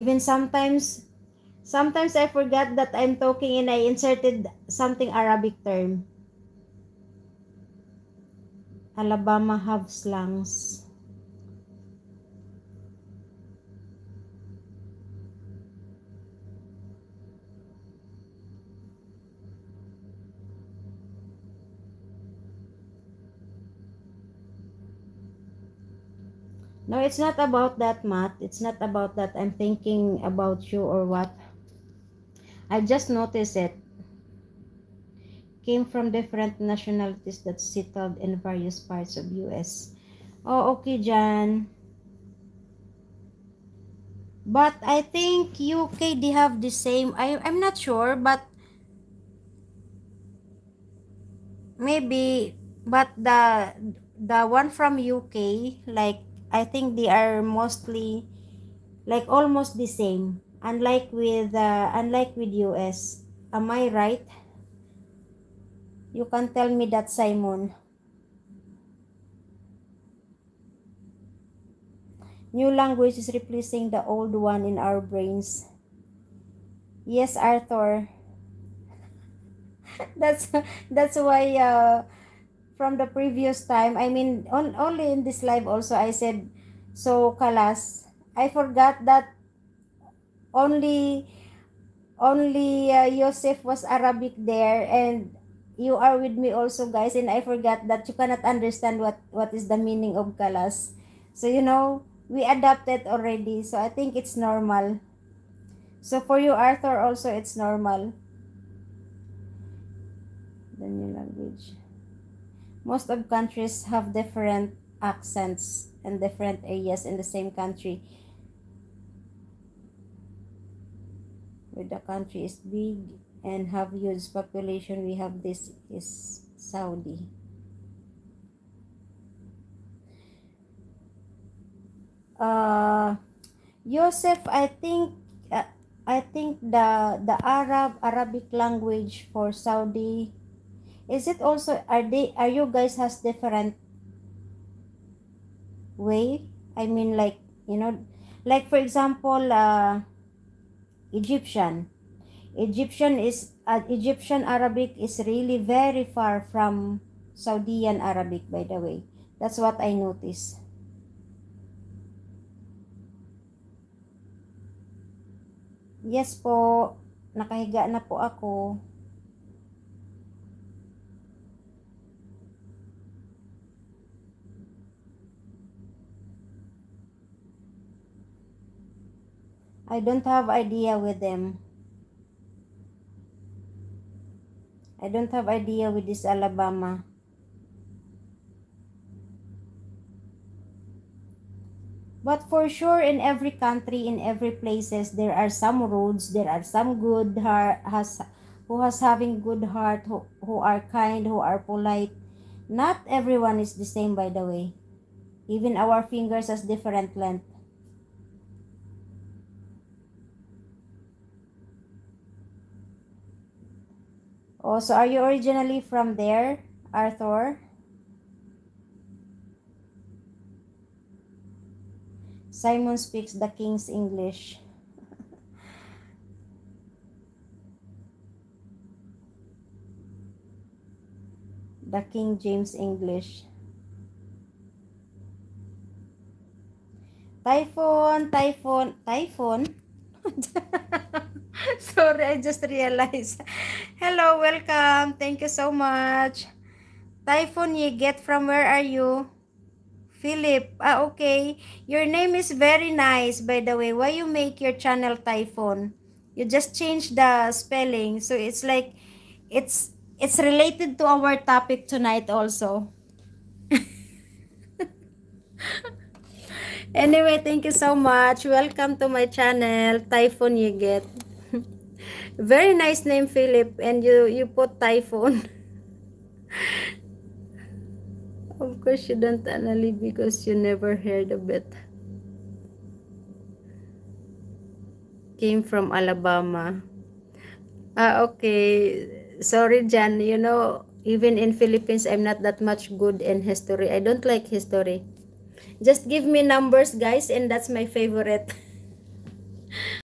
Even sometimes I forgot that I'm talking and I inserted something Arabic term. Alabama have slangs. No, it's not about that, Matt. It's not about that I'm thinking about you or what. I just noticed it. Came from different nationalities that settled in various parts of US. Oh, okay, Jan. But I think UK, they have the same. I'm not sure, but maybe. But the one from UK, like, I think they are mostly like almost the same. Unlike with US. Am I right? You can tell me that, Simon. New language is replacing the old one in our brains. Yes, Arthur. That's that's why from the previous time, I mean, only in this live also I said, so Kalas, I forgot that only Yosef was Arabic there, and you are with me also, guys, and I forgot that you cannot understand what is the meaning of Kalas. So we adapted already, so I think it's normal. So for you, Arthur, also it's normal. The new language. Most of countries have different accents and different areas in the same country. Where the country is big and have huge population, we have this is Saudi. Yosef, I think the Arabic language for Saudi, is it also, are you guys has different way? I mean, like, like for example, Egyptian. Egyptian Arabic is really very far from Saudian Arabic, by the way. That's what I noticed. Yes po, nakahiga na po ako. I don't have idea with them. I don't have idea with this Alabama. But for sure, in every country, in every places, there are some roads, there are some good heart, who has having good heart, who are kind, who are polite. Not everyone is the same, by the way. Even our fingers has different length. Oh, so are you originally from there, Arthur? Simon speaks the King's English. The King James English. Typhoon. Sorry, I just realized. Hello, welcome. Thank you so much. Typhoon, you get from where are you? Philip. Ah, okay. Your name is very nice, by the way. Why you make your channel Typhoon? You just change the spelling. So it's like, it's related to our topic tonight also. Anyway, thank you so much. Welcome to my channel, Typhoon you get. Very nice name, Philip, and you put Typhoon. Of course, you don't, Annalie, because you never heard of it. Came from Alabama. Ah, okay. Sorry, Jan. Even in Philippines, I'm not that much good in history. I don't like history. Just give me numbers, guys, and that's my favorite.